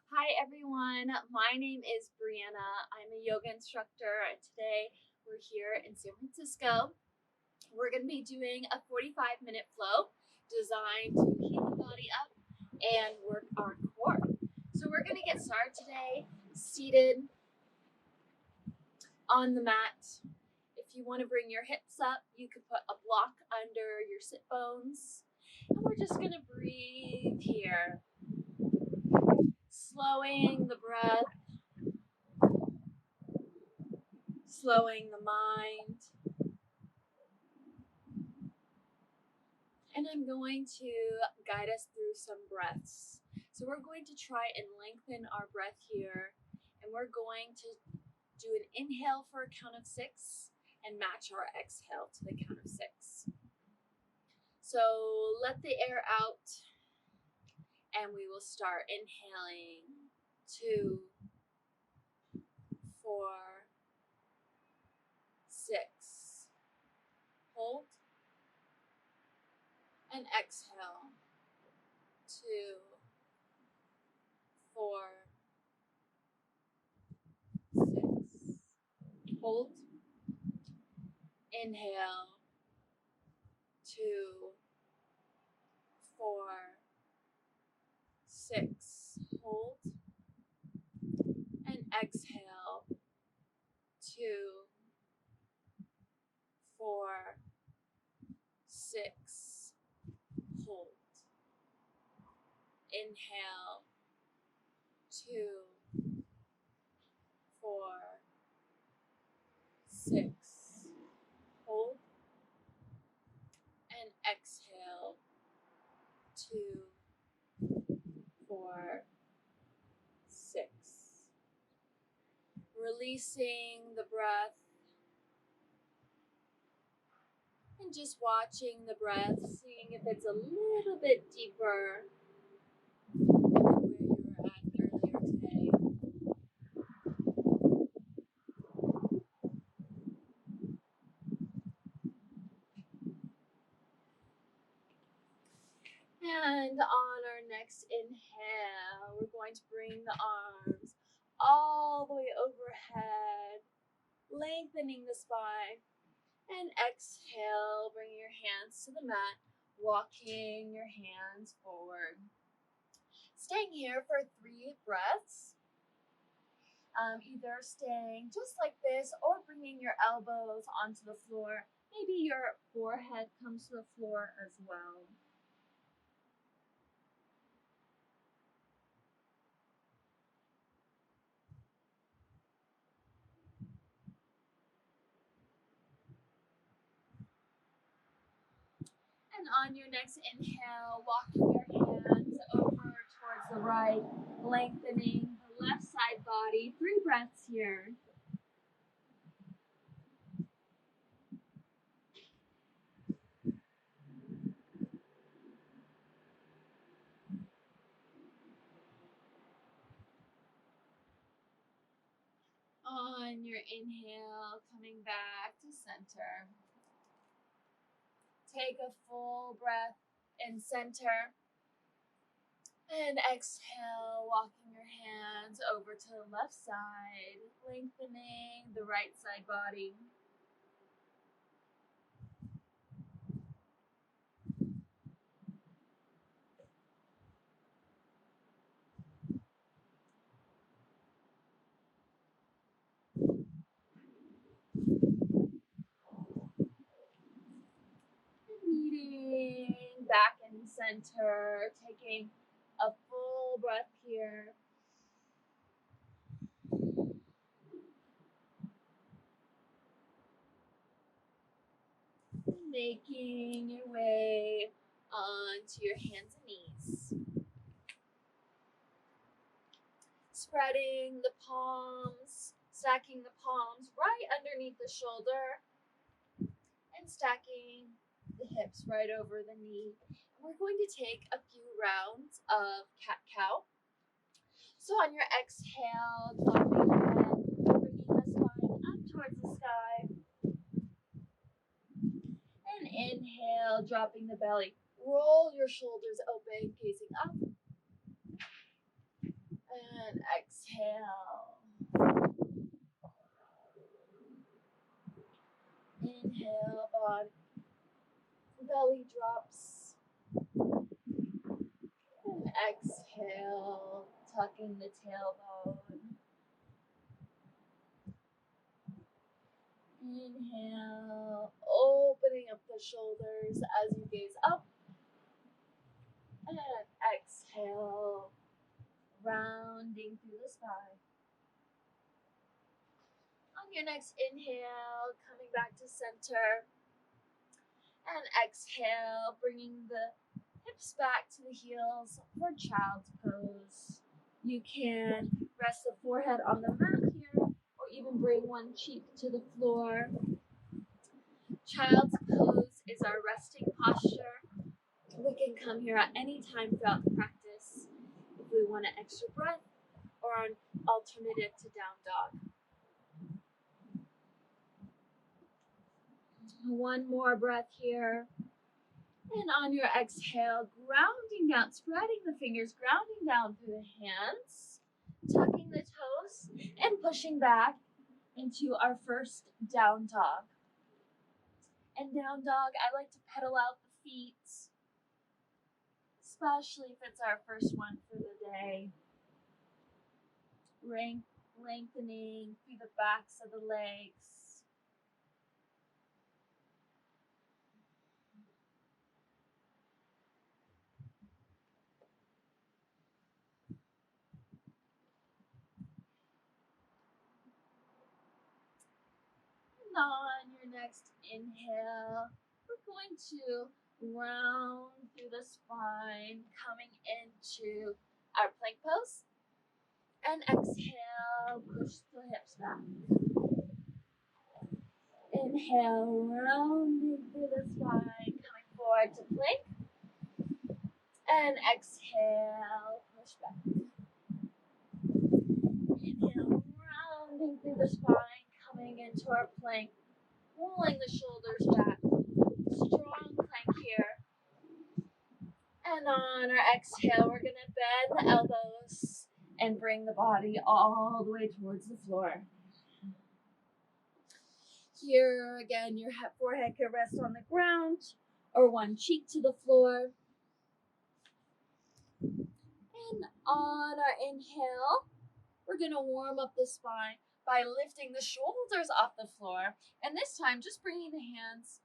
Hi everyone, my name is Brianna. I'm a yoga instructor and today we're here in San Francisco. We're going to be doing a 45-minute flow designed to heat the body up and work our core. So we're going to get started today seated on the mat. If you want to bring your hips up, you could put a block under your sit bones. And we're just going to breathe here, slowing the breath, slowing the mind. And I'm going to guide us through some breaths. So we're going to try and lengthen our breath here. And we're going to do an inhale for a count of 6 and match our exhale to the count of 6. So let the air out and we will start inhaling 2, 4, 6. Hold and exhale 2, 4, 6. Hold. Inhale 2, 4, 6. Hold and exhale 2, 4, 6. Hold. Inhale 2, 4, 6. Hold and exhale 2, 4, 6. Releasing the breath and just watching the breath, seeing if it's a little bit deeper than where you were at earlier today. And on our next inhale, we're going to bring the arms all the way overhead, lengthening the spine. And exhale, bring your hands to the mat, walking your hands forward. Staying here for 3 breaths. Either staying just like this or bringing your elbows onto the floor. Maybe your forehead comes to the floor as well. And on your next inhale, walking your hands over towards the right, lengthening the left side body. 3 breaths here. On your inhale, coming back to center. Take a full breath in center. And exhale, walking your hands over to the left side, lengthening the right side body. Meeting back in center, taking a full breath here. Making your way onto your hands and knees. Spreading the palms, stacking the palms right underneath the shoulder, and stacking the hips right over the knee. And we're going to take a few rounds of cat-cow. So on your exhale, dropping the head, bringing the spine up towards the sky. And inhale, dropping the belly. Roll your shoulders open, gazing up. exhale. Inhale, belly drops. And exhale, tucking the tailbone. Inhale, opening up the shoulders as you gaze up. And exhale, rounding through the spine. On your next inhale, coming back to center. And exhale, bringing the hips back to the heels for child's pose. You can rest the forehead on the mat here, or even bring one cheek to the floor. Child's pose is our resting posture. We can come here at any time throughout the practice if we want an extra breath or an alternative to down dog. One more breath here. And on your exhale, grounding down, spreading the fingers, grounding down through the hands, tucking the toes, and pushing back into our first down dog. And down dog, I like to pedal out the feet, especially if it's our first one for the day. Lengthening through the backs of the legs. And on your next inhale, we're going to round through the spine, coming into our plank pose. And exhale, push the hips back. Inhale, rounding through the spine, coming forward to plank. And exhale, push back. Inhale, rounding through the spine, coming into our plank, rolling the shoulders back. Strong plank here. And on our exhale, we're going to bend the elbows and bring the body all the way towards the floor. Here again, your forehead can rest on the ground or one cheek to the floor. And on our inhale, we're going to warm up the spine by lifting the shoulders off the floor. And this time, just bringing the hands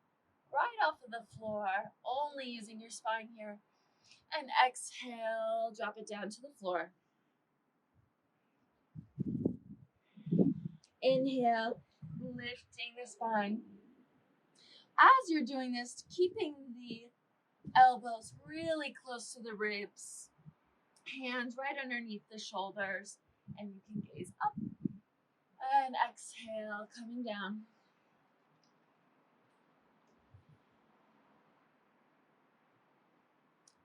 right off of the floor, only using your spine here. And exhale, drop it down to the floor. Inhale, lifting the spine. As you're doing this, keeping the elbows really close to the ribs, hands right underneath the shoulders, and you can gaze up and exhale, coming down.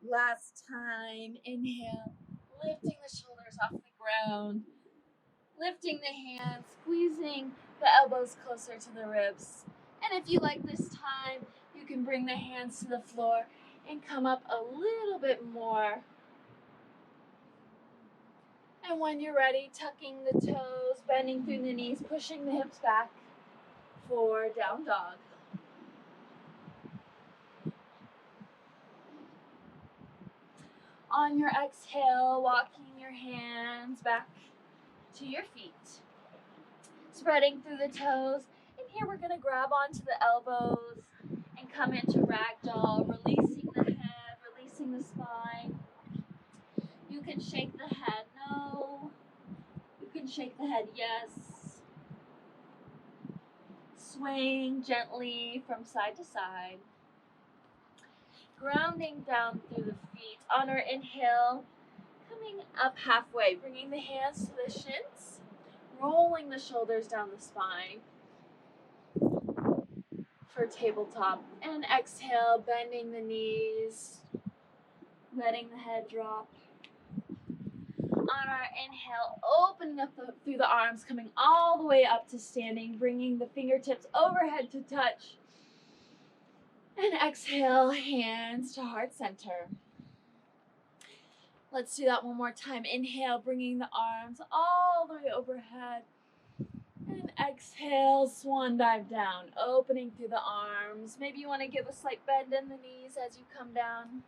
Last time, inhale, lifting the shoulders off the ground, lifting the hands, squeezing the elbows closer to the ribs. And if you like this time, you can bring the hands to the floor and come up a little bit more. And when you're ready, tucking the toes, bending through the knees, pushing the hips back for down dog. On your exhale, walking your hands back to your feet. Spreading through the toes. And here we're going to grab onto the elbows and come into ragdoll, releasing the head, releasing the spine. You can shake the head no. You can shake the head yes. Swaying gently from side to side. Grounding down through the feet. On our inhale, coming up halfway, bringing the hands to the shins, rolling the shoulders down the spine for tabletop. And exhale, bending the knees, letting the head drop. On our inhale, opening up through the arms, coming all the way up to standing, bringing the fingertips overhead to touch. And exhale, hands to heart center. Let's do that one more time. Inhale, bringing the arms all the way overhead. And exhale, swan dive down, opening through the arms. Maybe you want to give a slight bend in the knees as you come down.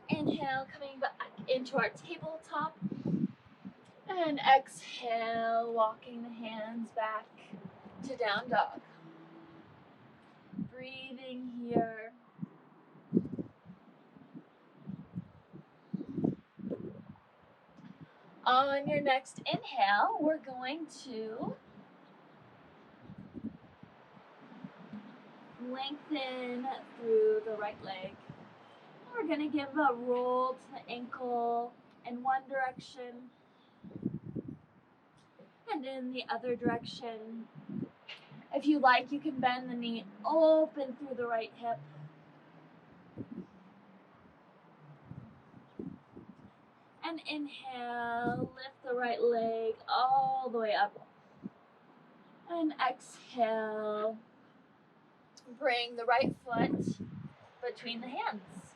Inhale, coming back into our tabletop. And exhale, walking the hands back to down dog. Breathing here. On your next inhale, we're going to lengthen through the right leg. We're going to give a roll to the ankle in one direction and in the other direction. If you like, you can bend the knee open through the right hip. And inhale, lift the right leg all the way up. And exhale, bring the right foot between the hands.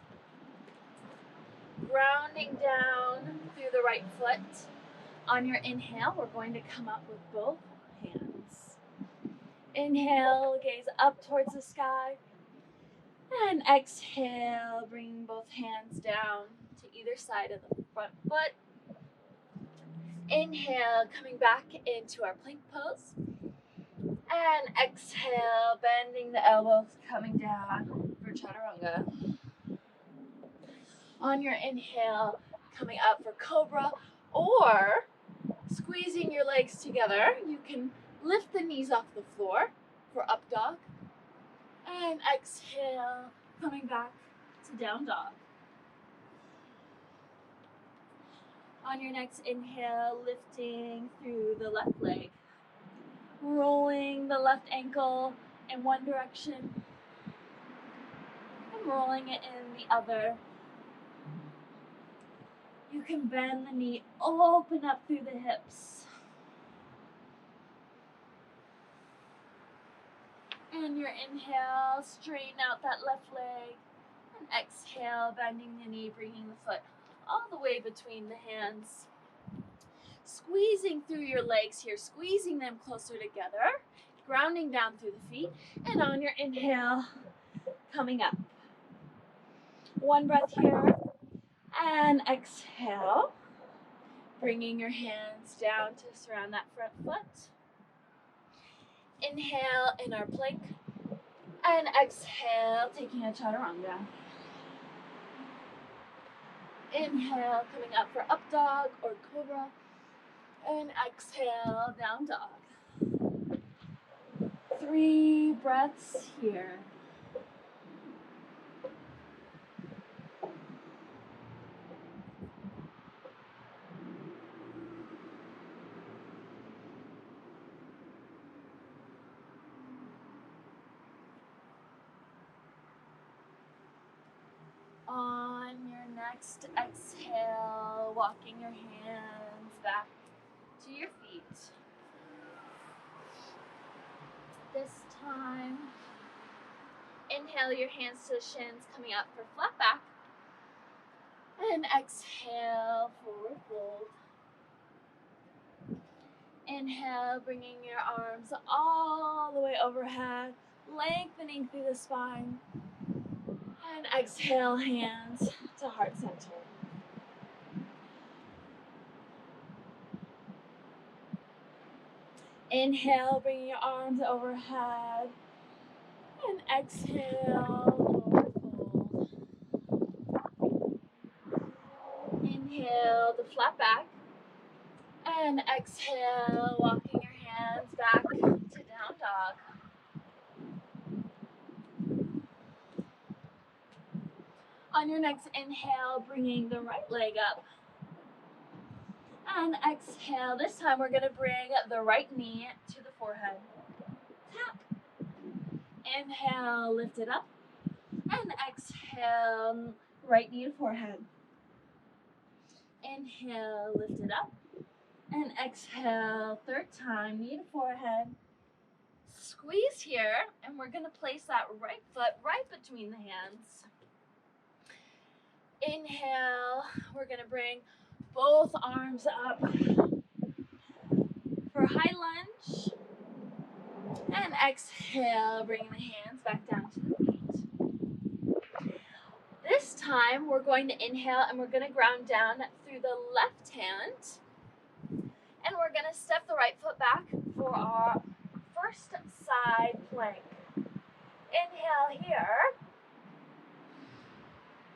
Grounding down through the right foot. On your inhale, we're going to come up with both hands. Inhale, gaze up towards the sky. And exhale, bringing both hands down to either side of the front foot. Inhale, coming back into our plank pose. And exhale, bending the elbows, coming down for chaturanga. On your inhale, coming up for cobra, or squeezing your legs together, you can lift the knees off the floor for up dog. And exhale, coming back to down dog. On your next inhale, lifting through the left leg. Rolling the left ankle in one direction and rolling it in the other. You can bend the knee, open up through the hips. And your inhale, straighten out that left leg. And exhale, bending the knee, bringing the foot all the way between the hands. Squeezing through your legs here, squeezing them closer together. Grounding down through the feet. And on your inhale, coming up. One breath here. And exhale. Bringing your hands down to surround that front foot. Inhale in our plank. And exhale, taking a chaturanga. Inhale, coming up for up dog or cobra. And exhale, down dog. 3 breaths here. On your next exhale, walking your hands back to your feet. This time, inhale your hands to the shins, coming up for flat back. And exhale, forward fold. Inhale, bringing your arms all the way overhead, lengthening through the spine. And exhale, hands to heart center. Inhale, bringing your arms overhead. And exhale, forward fold. Inhale to flat back. And exhale, walking your hands back to down dog. On your next inhale, bringing the right leg up. And exhale. This time we're going to bring the right knee to the forehead. Tap. Inhale, lift it up. And exhale, right knee to forehead. Inhale, lift it up. And exhale, third time, knee to forehead. Squeeze here, and we're going to place that right foot right between the hands. Inhale, we're gonna bring both arms up for high lunge. And exhale, bringing the hands back down to the feet. This time, we're going to inhale and we're gonna ground down through the left hand. And we're gonna step the right foot back for our first side plank. Inhale here.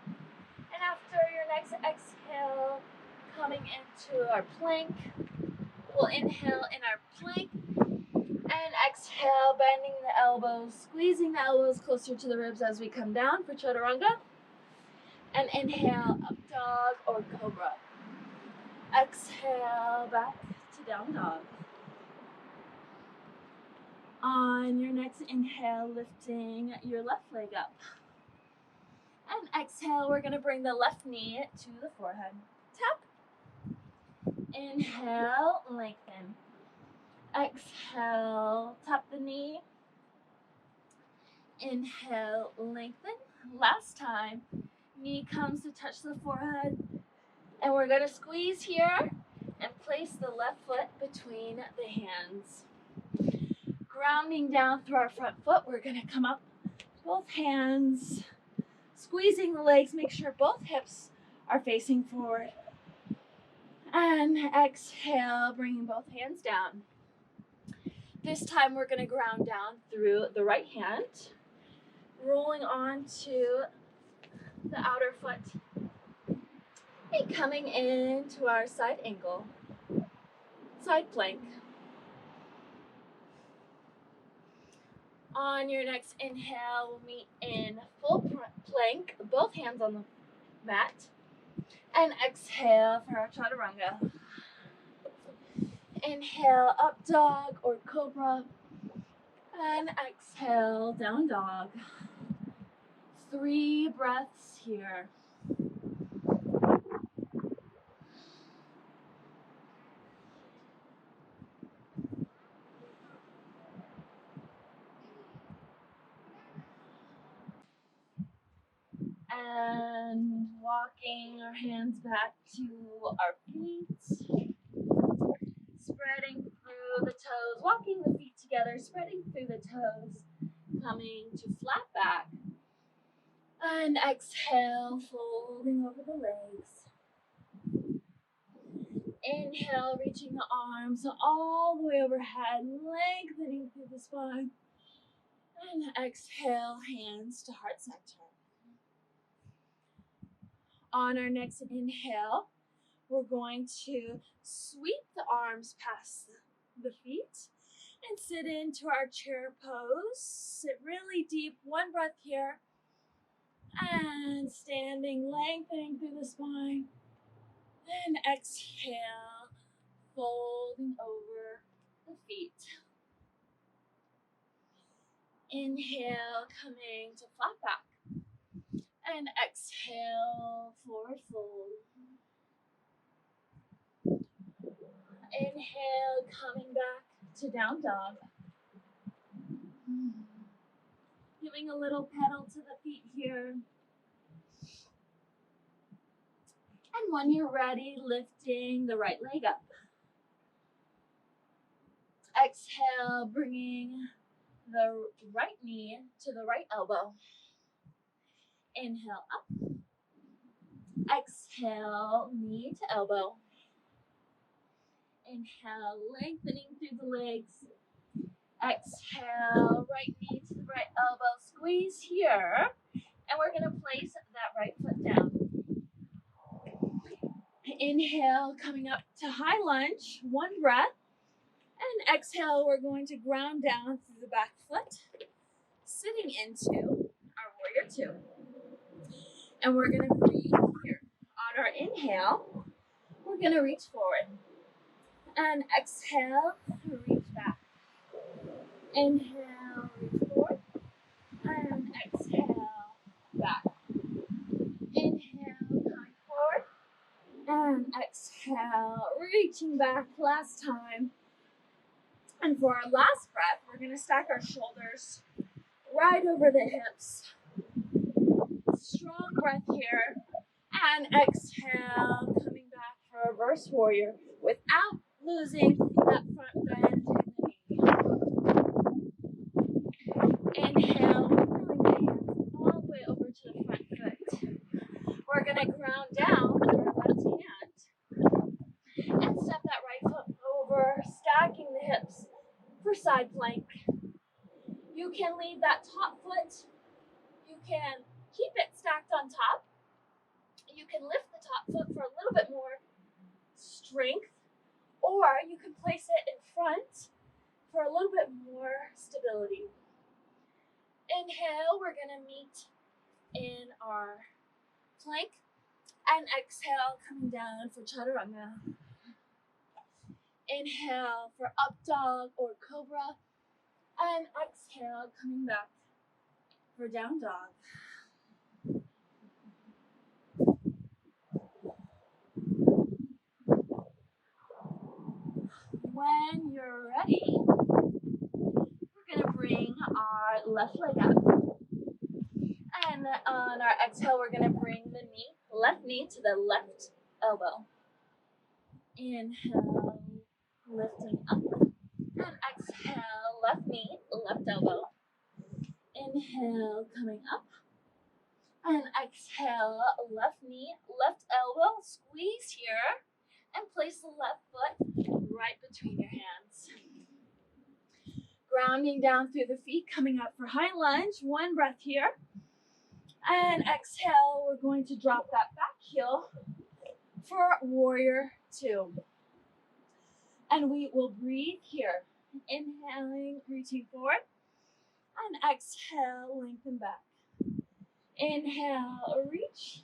And after your next exhale, coming into our plank, we'll inhale in our plank and exhale, bending the elbows, squeezing the elbows closer to the ribs as we come down for chaturanga. And inhale, up dog or cobra. Exhale, back to down dog. On your next inhale, lifting your left leg up. And exhale, we're gonna bring the left knee to the forehead. Tap. Inhale, lengthen. Exhale, tap the knee. Inhale, lengthen. Last time, knee comes to touch the forehead. And we're gonna squeeze here and place the left foot between the hands. Grounding down through our front foot, we're gonna come up, both hands, squeezing the legs, make sure both hips are facing forward. And exhale, bringing both hands down. This time we're gonna ground down through the right hand, rolling onto the outer foot, and coming into our side angle, side plank. On your next inhale, we'll meet in full plank, both hands on the mat. And exhale for our chaturanga. Inhale, up dog or cobra. And exhale, down dog. 3 breaths here. And walking our hands back to our feet. Spreading through the toes, walking the feet together, spreading through the toes, coming to flat back. And exhale, folding over the legs. Inhale, reaching the arms all the way overhead, lengthening through the spine. And exhale, hands to heart center. On our next inhale, we're going to sweep the arms past the feet and sit into our chair pose. Sit really deep, 1 breath here. And standing, lengthening through the spine. And exhale, folding over the feet. Inhale, coming to flat back. And exhale, forward fold. Inhale, coming back to down dog. Giving a little pedal to the feet here. And when you're ready, lifting the right leg up. Exhale, bringing the right knee to the right elbow. Inhale up. Exhale, knee to elbow. Inhale, lengthening through the legs. Exhale, right knee to the right elbow. Squeeze here. And we're going to place that right foot down. Inhale, coming up to high lunge. 1 breath. And exhale, we're going to ground down through the back foot, sitting into our warrior 2. And we're going to breathe here. On our inhale, we're going to reach forward. And exhale, reach back. Inhale, reach forward. And exhale, back. Inhale, coming forward. And exhale, reaching back. Last time. And for our last breath, we're going to stack our shoulders right over the hips. Strong breath here. And exhale, coming back for reverse warrior without losing that front bend in the knee. Inhale, pulling the hands all the way over to the front foot. We're going to ground down with our left hand and step that right foot over, stacking the hips for side plank. You can leave that top foot. You can keep it stacked on top. You can lift the top foot for a little bit more strength, or you can place it in front for a little bit more stability. Inhale, we're going to meet in our plank, and exhale, coming down for chaturanga. Inhale for up dog or cobra, and exhale, coming back for down dog. When you're ready, we're going to bring our left leg up. And on our exhale, we're going to bring the left knee to the left elbow. Inhale, lifting up. And exhale, left knee, left elbow. Inhale, coming up. And exhale, left knee, left elbow. Squeeze here. And place the left foot right between your hands. Grounding down through the feet, coming up for high lunge. One breath here. And exhale, we're going to drop that back heel for warrior two. And we will breathe here. Inhaling, reaching forward. And exhale, lengthen back. Inhale, reach.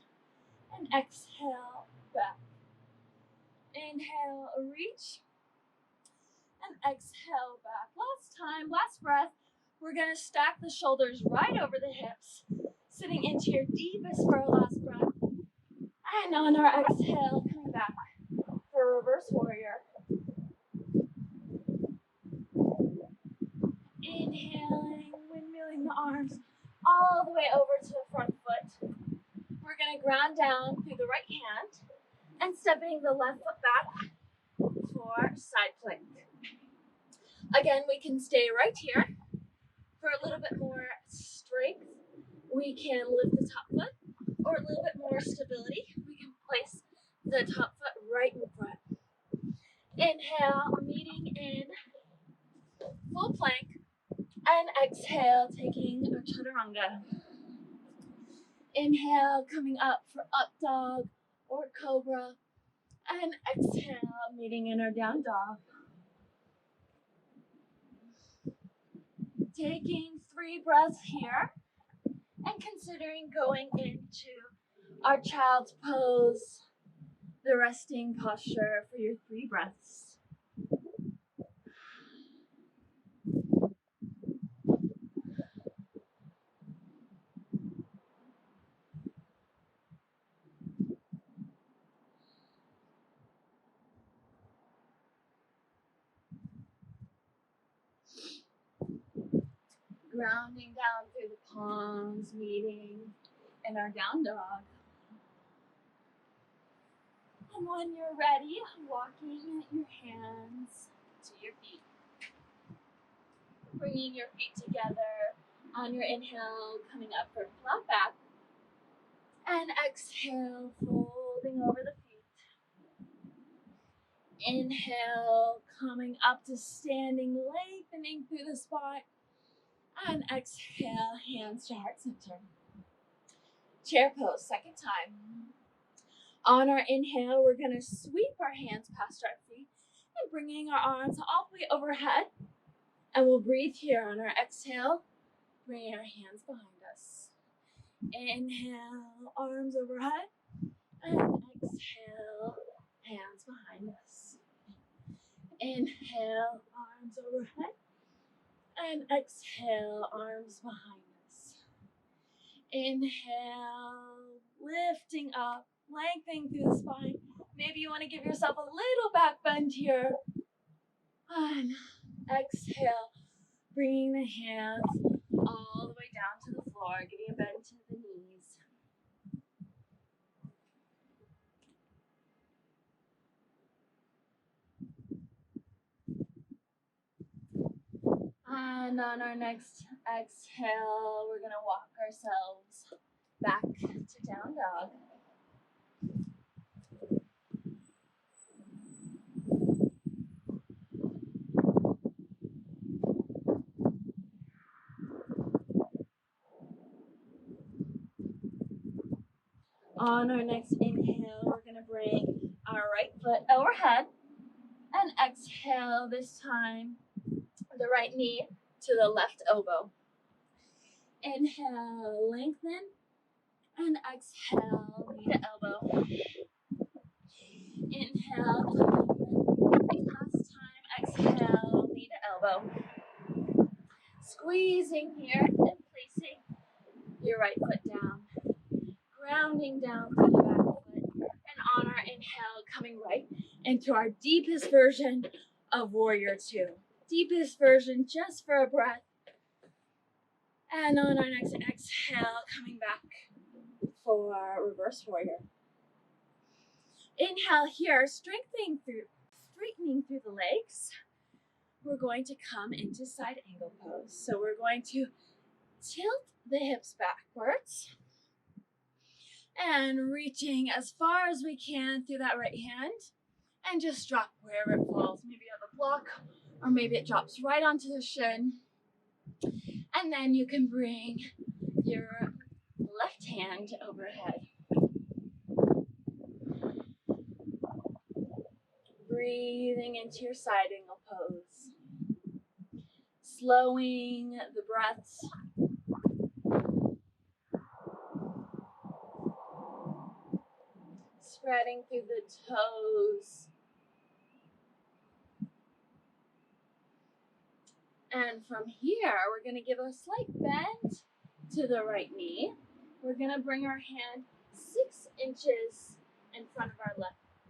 And exhale, back. Inhale, reach. And exhale, back. Last time, last breath. We're going to stack the shoulders right over the hips, sitting into your deepest for our last breath. And on our exhale, coming back for reverse warrior. Inhaling, windmilling the arms all the way over to the front foot. We're going to ground down through the right hand and stepping the left foot back for side plank. Again, we can stay right here for a little bit more strength. We can lift the top foot, or a little bit more stability. We can place the top foot right in front. Inhale, meeting in full plank. And exhale, taking our chaturanga. Inhale, coming up for up dog or cobra. And exhale, meeting in our down dog. Taking 3 breaths here. And considering going into our child's pose, the resting posture for your 3 breaths. Grounding down through the palms, meeting in our down dog. And when you're ready, walking your hands to your feet. Bringing your feet together on your inhale, coming up for flat back. And exhale, folding over the feet. Inhale, coming up to standing, lengthening through the spine. And exhale, hands to heart center. Chair pose, second time. On our inhale, we're going to sweep our hands past our feet and bringing our arms all the way overhead. And we'll breathe here on our exhale, bringing our hands behind us. Inhale, arms overhead. And exhale, hands behind us. Inhale, arms overhead. And exhale, arms behind us. Inhale, lifting up, lengthening through the spine. Maybe you want to give yourself a little back bend here. And exhale, bringing the hands all the way down to the floor, getting a bend to the knees. And on our next exhale, we're gonna walk ourselves back to down dog. On our next inhale, we're gonna bring our right foot overhead and exhale this time, the right knee to the left elbow. Inhale, lengthen, and exhale, knee to elbow. Inhale, lengthen. Last time, exhale, knee to elbow. Squeezing here and placing your right foot down. Grounding down through the back foot. And on our inhale, coming right into our deepest version of Warrior Two. Deepest version just for a breath. And on our next exhale, coming back for Reverse Warrior. Inhale here, straightening through the legs. We're going to come into side angle pose. So we're going to tilt the hips backwards and reaching as far as we can through that right hand and just drop wherever it falls. Maybe you have a block or maybe it drops right onto the shin. And then you can bring your left hand overhead. Breathing into your side angle pose. Slowing the breaths. Spreading through the toes. And from here, we're going to give a slight bend to the right knee. We're going to bring our hand 6 inches in front of our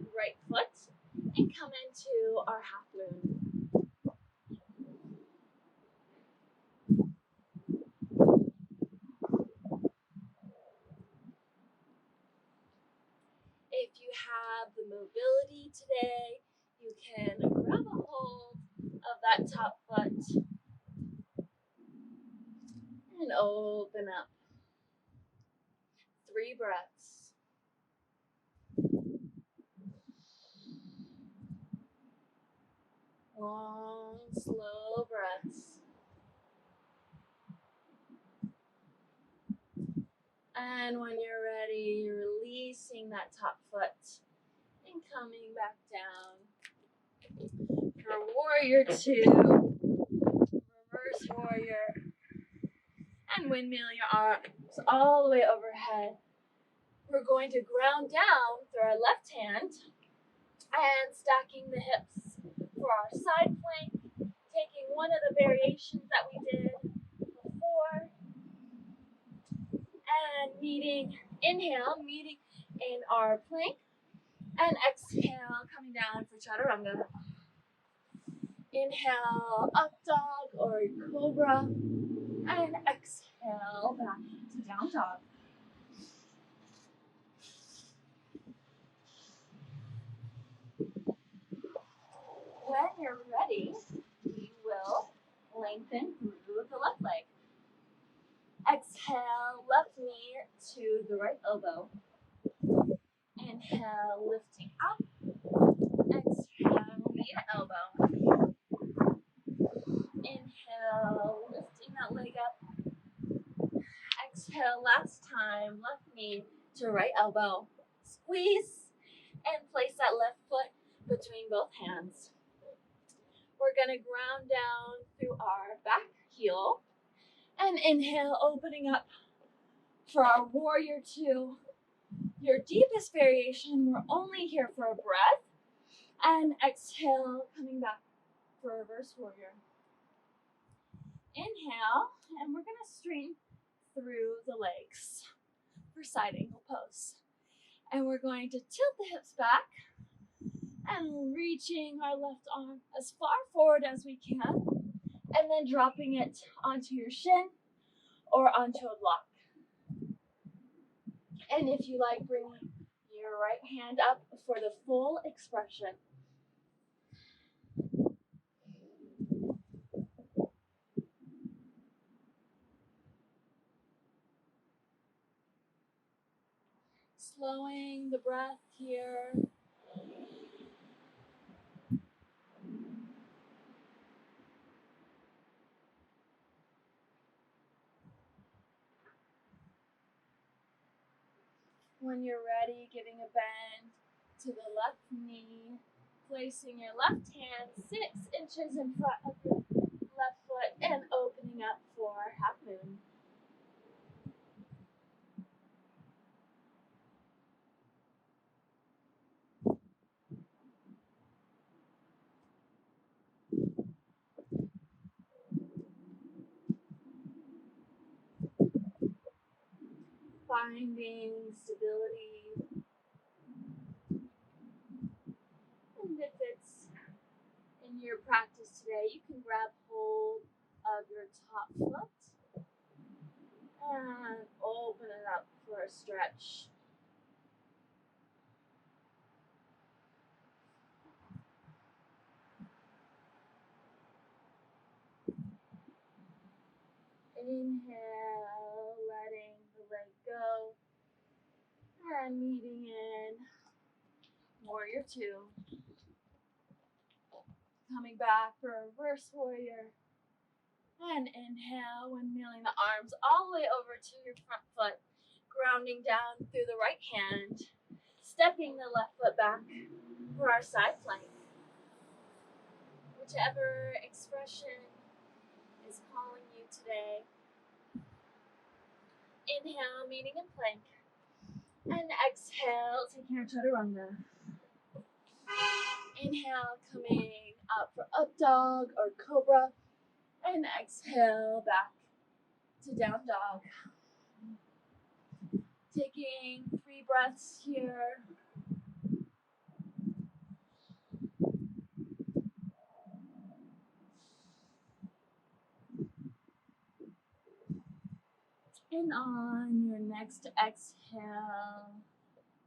right foot and come into our half moon. If you have the mobility today, you can grab a hold of that top foot and open up. 3 breaths. Long, slow breaths. And when you're ready, releasing that top foot and coming back down. For Warrior Two, Reverse Warrior, and windmill your arms all the way overhead. We're going to ground down through our left hand and stacking the hips for our side plank, taking one of the variations that we did before, and inhale, meeting in our plank, and exhale, coming down for chaturanga. Inhale, up dog or cobra, and exhale, back to down dog. When you're ready, we will lengthen through the left leg. Exhale, left knee to the right elbow. Inhale, lifting up. Exhale, knee to elbow. Inhale, lifting that leg up. Exhale, last time, left knee to right elbow. Squeeze and place that left foot between both hands. We're going to ground down through our back heel and inhale, opening up for our Warrior Two. Your deepest variation, we're only here for a breath. And exhale, coming back for Reverse Warrior. Inhale, and we're going to straighten through the legs for side angle pose. And we're going to tilt the hips back and reaching our left arm as far forward as we can, and then dropping it onto your shin or onto a block. And if you like, bring your right hand up for the full expression. flowing the breath here. When you're ready, giving a bend to the left knee, placing your left hand 6 inches in front of your left foot and opening up for half moon. Finding stability, and if it's in your practice today, you can grab hold of your top foot and open it up for a stretch. Inhale, letting the leg go and meeting in warrior 2. Coming back for reverse warrior. And inhale, windmilling the arms all the way over to your front foot, grounding down through the right hand, stepping the left foot back for our side plank. Whichever expression is calling you today. Inhale, meeting in plank. And exhale, taking our chaturanga. Inhale, coming up for up dog or cobra. And exhale, back to down dog. Taking 3 breaths here. And on your next exhale,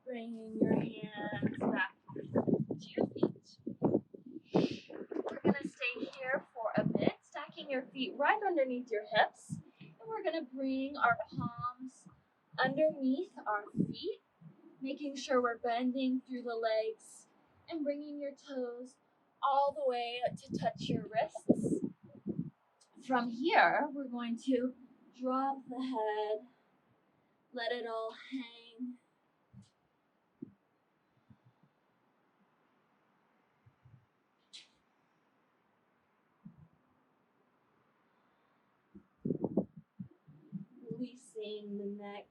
bringing your hands back to your feet. We're going to stay here for a bit, stacking your feet right underneath your hips. And we're going to bring our palms underneath our feet, making sure we're bending through the legs and bringing your toes all the way to touch your wrists. From here, we're going to drop the head, let it all hang. Releasing the neck.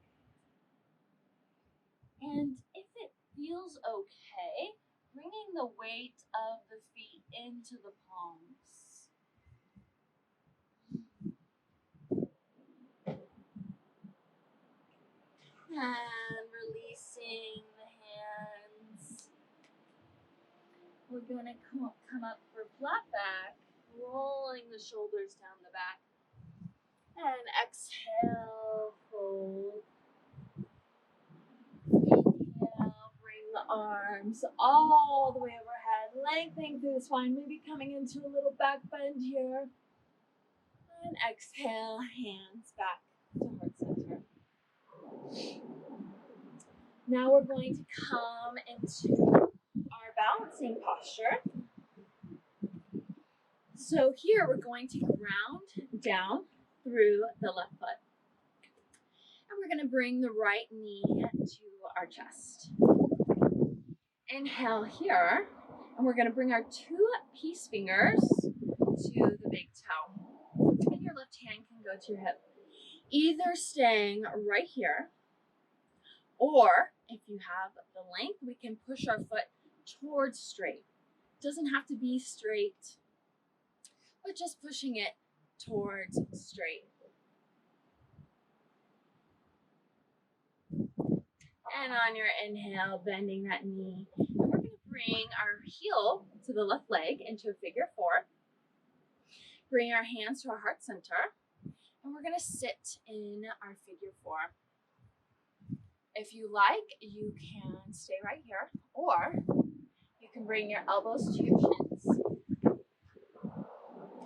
And if it feels okay, bringing the weight of the feet into the palms. And releasing the hands. We're going to come up for flat back, rolling the shoulders down the back. And exhale, fold. Inhale, bring the arms all the way overhead, lengthening through the spine, maybe coming into a little back bend here. And exhale, hands back to heart center. Now we're going to come into our balancing posture. So here we're going to ground down through the left foot. And we're going to bring the right knee to our chest. Inhale here, and we're going to bring our 2 peace fingers to the big toe. And your left hand can go to your hip. Either staying right here, or if you have the length, we can push our foot towards straight. It doesn't have to be straight, but just pushing it towards straight. And on your inhale, bending that knee. And we're going to bring our heel to the left leg into a figure 4. Bring our hands to our heart center. And we're going to sit in our figure 4. If you like, you can stay right here, or you can bring your elbows to your shins.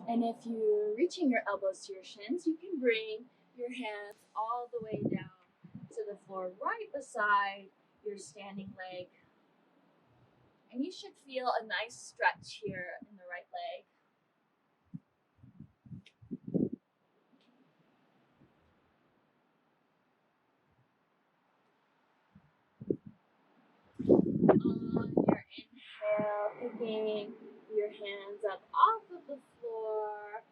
And if you're reaching your elbows to your shins, you can bring your hands all the way down to the floor right beside your standing leg. And you should feel a nice stretch here in the right leg. On your inhale, picking your hands up off of the floor,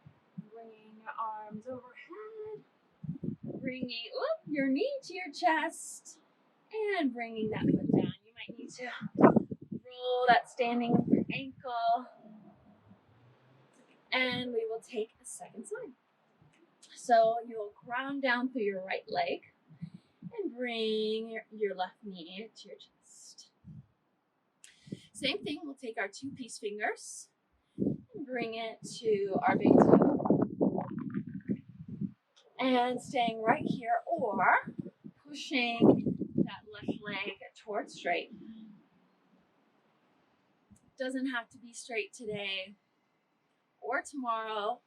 bringing your arms overhead, bringing your knee to your chest, and bringing that foot down. You might need to roll that standing ankle, and we will take a second side. So you'll ground down through your right leg and bring your left knee to your chest. Same thing, we'll take our 2 peace fingers and bring it to our big toe. And staying right here or pushing that left leg towards straight. Doesn't have to be straight today or tomorrow.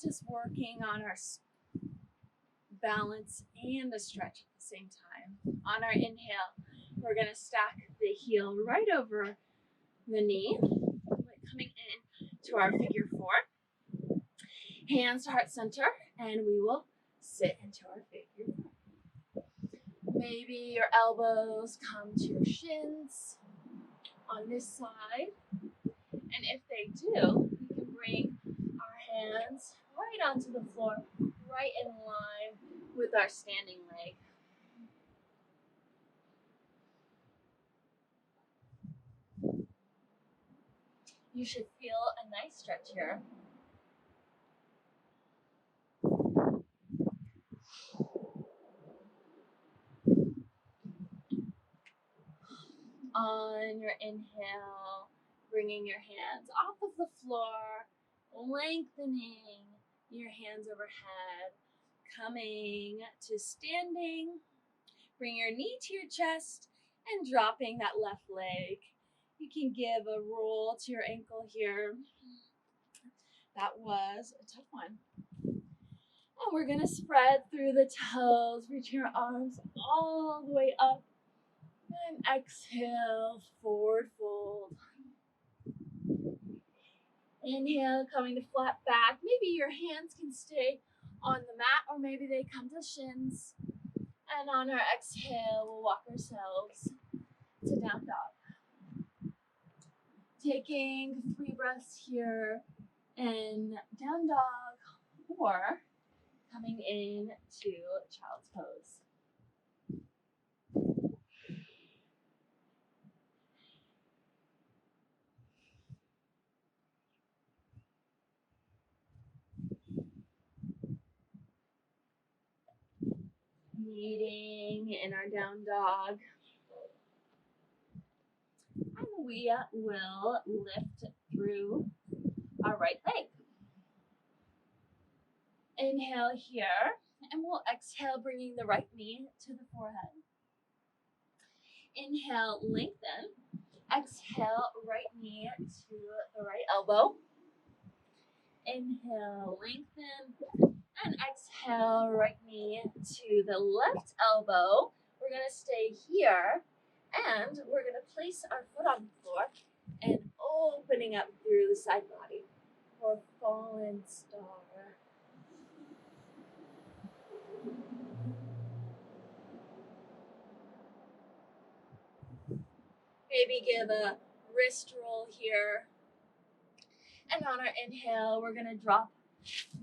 Just working on our balance and the stretch at the same time. On our inhale, we're going to stack the heel right over the knee, coming in to our figure 4. Hands to heart center, and we will sit into our figure 4. Maybe your elbows come to your shins on this side, and if they do, we can bring our hands right onto the floor, right in line with our standing leg. You should feel a nice stretch here. On your inhale, bringing your hands off of the floor, lengthening your hands overhead, coming to standing. Bring your knee to your chest and dropping that left leg. You can give a roll to your ankle here. That was a tough one. And we're going to spread through the toes, reaching your arms all the way up. And exhale, forward fold. Inhale, coming to flat back. Maybe your hands can stay on the mat or maybe they come to shins. And on our exhale, we'll walk ourselves to down dog. Taking 3 breaths here in down dog or coming in to child's pose. Meeting in our down dog. And we will lift through our right leg. Inhale here, and we'll exhale, bringing the right knee to the forehead. Inhale, lengthen. Exhale, right knee to the right elbow. Inhale, lengthen. And exhale, right knee to the left elbow. We're going to stay here, and we're going to place our foot on the floor and opening up through the side body for fallen star. Maybe give a wrist roll here. And on our inhale, we're going to drop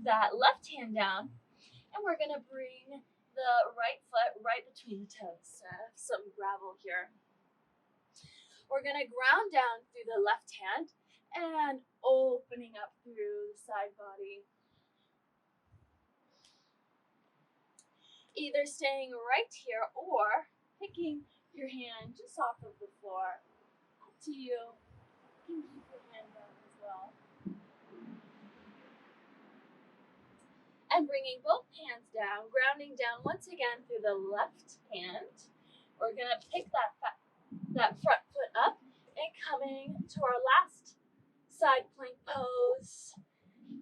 that left hand down, and we're going to bring the right foot right between the toes. Some gravel here. We're going to ground down through the left hand and opening up through the side body. Either staying right here or picking your hand just off of the floor. Up to you. You can keep your hand down as well. And bringing both hands down, grounding down once again through the left hand. We're going to pick that front foot up and coming to our last side plank pose.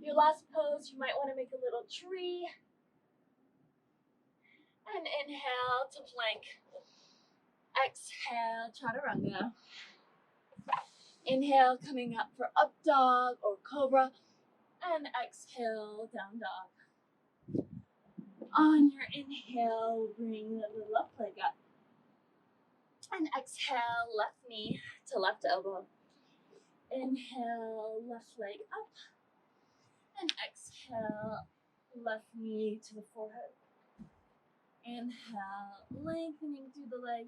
Your last pose, you might want to make a little tree. And inhale to plank. Exhale, chaturanga. Inhale, coming up for up dog or cobra. And exhale, down dog. On your inhale, bring the left leg up. And exhale, left knee to left elbow. Inhale, left leg up. And exhale, left knee to the forehead. Inhale, lengthening through the leg.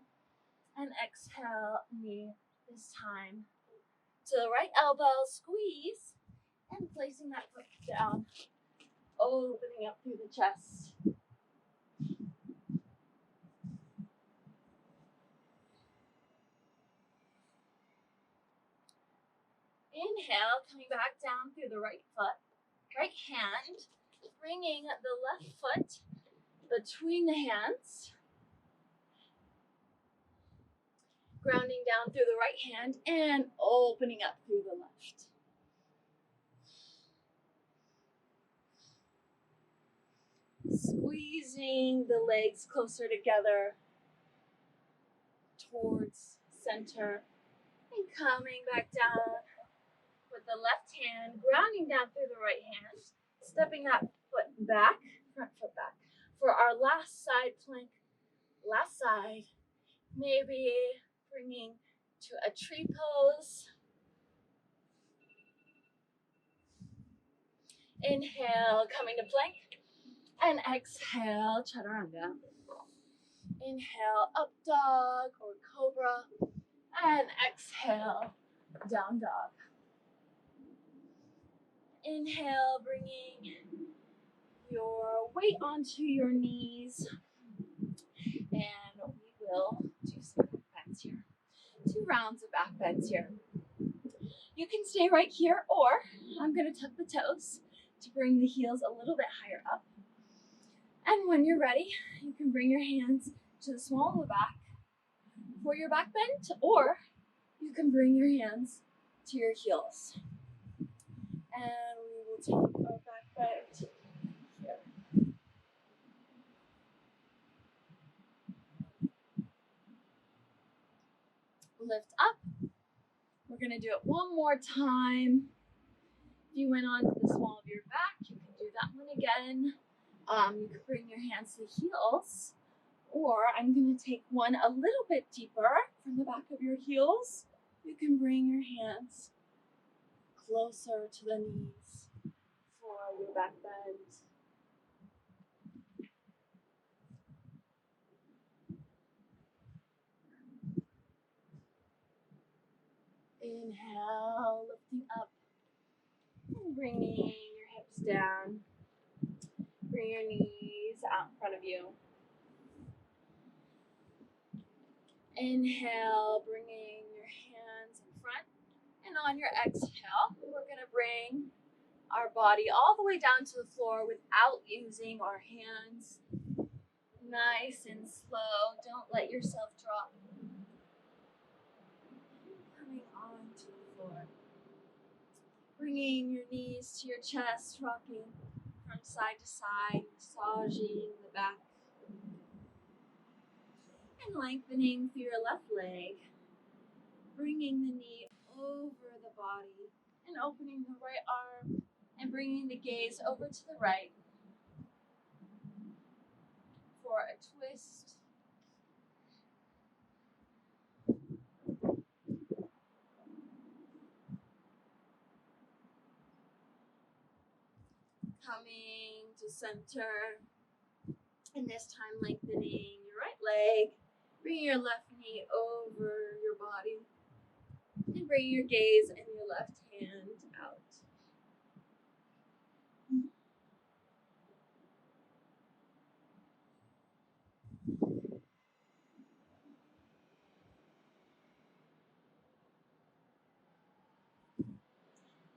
And exhale, knee this time to the right elbow, squeeze. And placing that foot down, opening up through the chest. Inhale, coming back down through the right foot, right hand, bringing the left foot between the hands, grounding down through the right hand and opening up through the left. Squeezing the legs closer together towards center and coming back down with the left hand, grounding down through the right hand, stepping that foot back, front foot back. For our last side plank, last side, maybe bringing to a tree pose. Inhale, coming to plank, and exhale, chaturanga. Inhale, up dog or cobra, and exhale, down dog. Inhale, bringing your weight onto your knees, and we will do some back bends here. 2 rounds of back bends here. You can stay right here, or I'm going to tuck the toes to bring the heels a little bit higher up. And when you're ready, you can bring your hands to the small of the back for your back bend, or you can bring your hands to your heels. And we will take our back bend here. Lift up. We're going to do it one more time. If you went on to the small of your back, you can do that one again. You can bring your hands to the heels, or I'm going to take one a little bit deeper from the back of your heels. You can bring your hands closer to the knees for your back bend. Inhale, lifting up and bringing your hips down. Bring your knees out in front of you. Inhale, bringing your hands in front. And on your exhale, we're going to bring our body all the way down to the floor without using our hands. Nice and slow. Don't let yourself drop. Coming onto the floor. Bringing your knees to your chest, rocking from side to side, massaging the back. And lengthening through your left leg. Bringing the knee over the body and opening the right arm and bringing the gaze over to the right for a twist. Coming to center, and this time lengthening your right leg. Bring your left knee over your body and bring your gaze and your left hand out.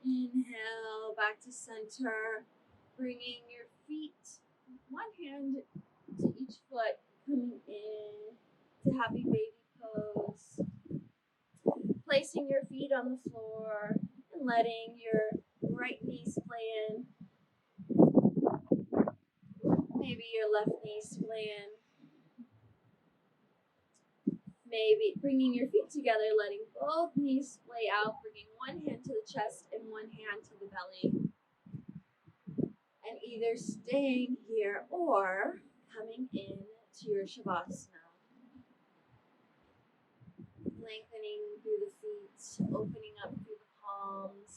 Inhale, back to center, bringing your feet, one hand to each foot, coming in to happy baby pose. Placing your feet on the floor and letting your right knee splay in. Maybe your left knee splay in. Maybe bringing your feet together, letting both knees splay out, bringing one hand to the chest and one hand to the belly. And either staying here or coming in to your Shavasana. Lengthening through the feet, opening up through the palms.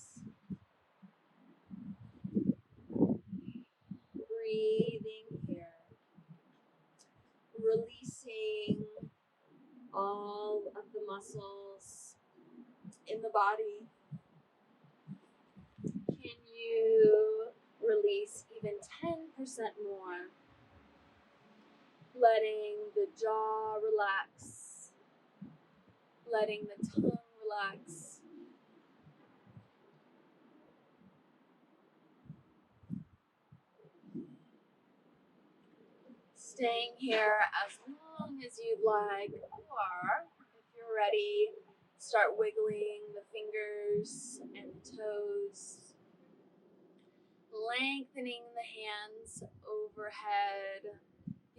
Breathing here. Releasing all of the muscles in the body. Can you release even 10% more? Letting the jaw relax, letting the tongue relax. Staying here as long as you'd like, or if you're ready, start wiggling the fingers and the toes. Lengthening the hands overhead,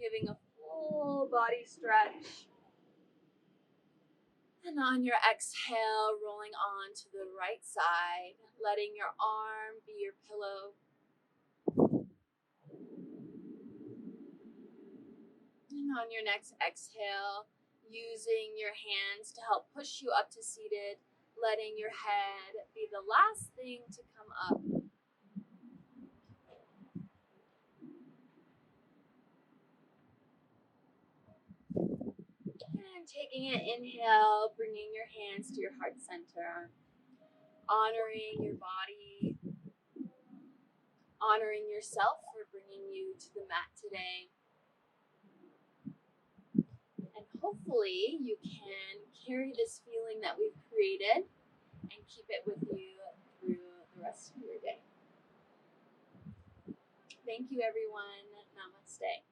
giving a full body stretch. And on your exhale, rolling on to the right side, letting your arm be your pillow. And on your next exhale, using your hands to help push you up to seated, letting your head be the last thing to come up. And taking an inhale, bringing your hands to your heart center, honoring your body, honoring yourself for bringing you to the mat today. And hopefully you can carry this feeling that we've created and keep it with you through the rest of your day. Thank you, everyone. Namaste.